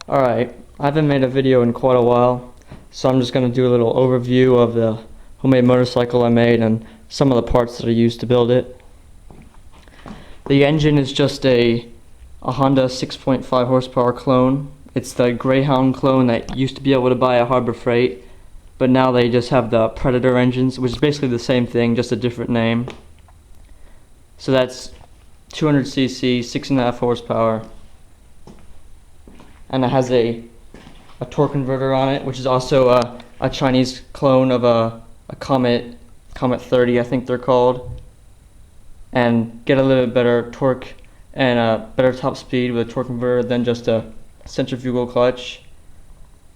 Alright, I haven't made a video in quite a while, so I'm just going to do a little overview of the homemade motorcycle I made and some of the parts that I used to build it. The engine is just a Honda 6.5 horsepower clone. It's the Greyhound clone that used to be able to buy at Harbor Freight, but now they just have the Predator engines, which is basically the same thing, just a different name. So that's 200cc, 6.5 horsepower. And it has a torque converter on it, which is also a Chinese clone of a Comet 30, I think they're called, and get a little bit better torque and a better top speed with a torque converter than just a centrifugal clutch.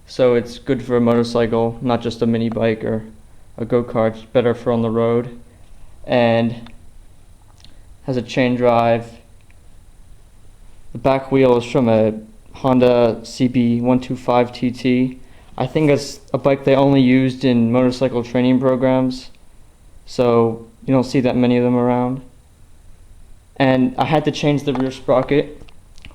So it's good for a motorcycle, not just a mini bike or a go-kart. It's better for on the road, and has a chain drive. The back wheel is from a Honda CB125 TT. I think it's a bike they only used in motorcycle training programs, so you don't see that many of them around. And I had to change the rear sprocket.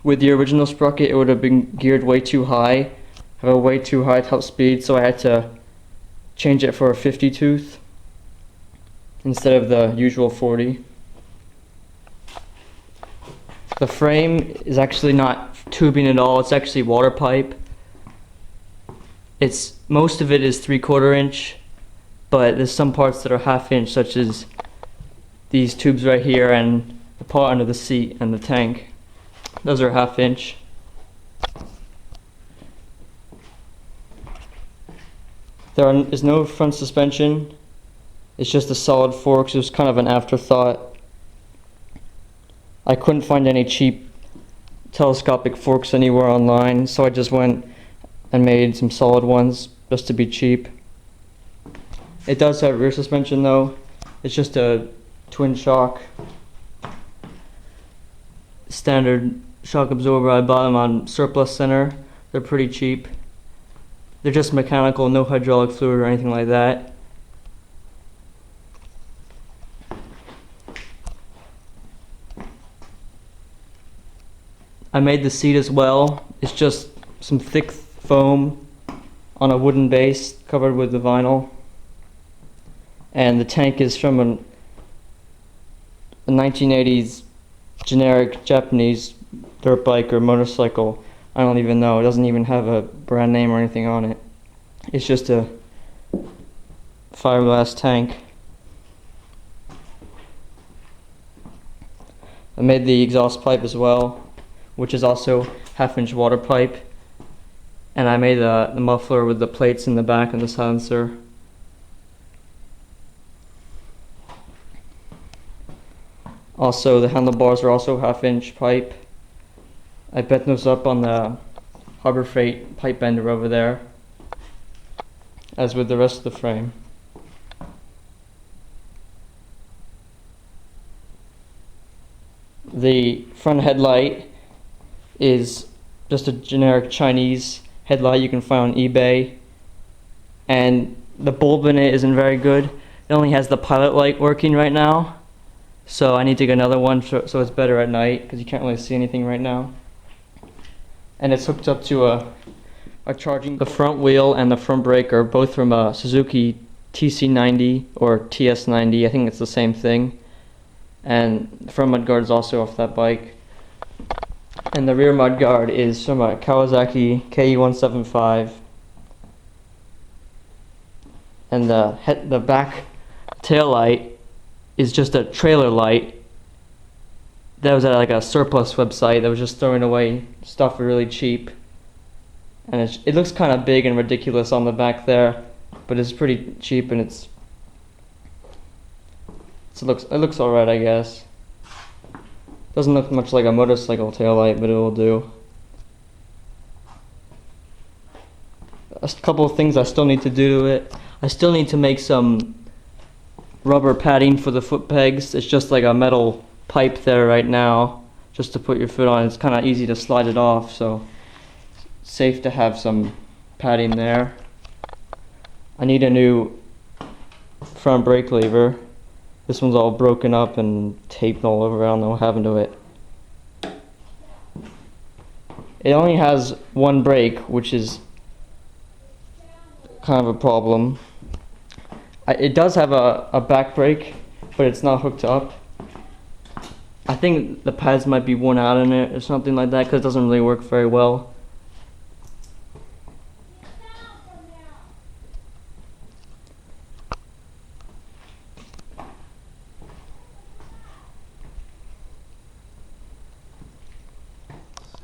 With the original sprocket, it would have been geared way too high, have a way too high top speed, so I had to change it for a 50 tooth instead of the usual 40. The frame is actually not tubing at all, it's actually water pipe. Most of it is 3/4 inch, but there's some parts that are 1/2 inch, such as these tubes right here and the part under the seat and the tank. Those are 1/2 inch. There is no front suspension, it's just a solid forks. It was kind of an afterthought. I couldn't find any cheap telescopic forks anywhere online, so I just went and made some solid ones just to be cheap. It does have rear suspension though. It's just a twin shock, standard shock absorber. I bought them on Surplus Center. They're pretty cheap. They're just mechanical, no hydraulic fluid or anything like that. I made the seat as well. It's just some thick foam on a wooden base covered with the vinyl. And the tank is from a 1980s generic Japanese dirt bike or motorcycle. I don't even know. It doesn't even have a brand name or anything on it. It's just a fiberglass tank. I made the exhaust pipe as well, which is also 1/2 inch water pipe. And I made the muffler with the plates in the back and the silencer. Also, the handlebars are also 1/2 inch pipe. I bent those up on the Harbor Freight pipe bender over there, as with the rest of the frame. The front headlight is just a generic Chinese headlight you can find on eBay, and the bulb in it isn't very good. It only has the pilot light working right now, so I need to get another one so it's better at night, because you can't really see anything right now. And it's hooked up to a charging. The front wheel and the front brake are both from a Suzuki TC90 or TS90. I think it's the same thing. And the front mudguard is also off that bike. And the rear mudguard is from a Kawasaki KE175. And the back tail light is just a trailer light that was at like a surplus website that was just throwing away stuff really cheap. And it looks kind of big and ridiculous on the back there, but it's pretty cheap, and it looks alright, I guess. Doesn't look much like a motorcycle taillight, but it will do. A couple of things I still need to do to it. I still need to make some rubber padding for the foot pegs. It's just like a metal pipe there right now, just to put your foot on. It's kind of easy to slide it off, so it's safe to have some padding there. I need a new front brake lever. This one's all broken up and taped all over. I don't know what happened to it. It only has one brake, which is kind of a problem. It does have a back brake, but it's not hooked up. I think the pads might be worn out in it or something like that because it doesn't really work very well.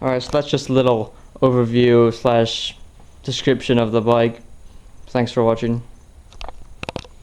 Alright, so that's just a little overview slash description of the bike. Thanks for watching.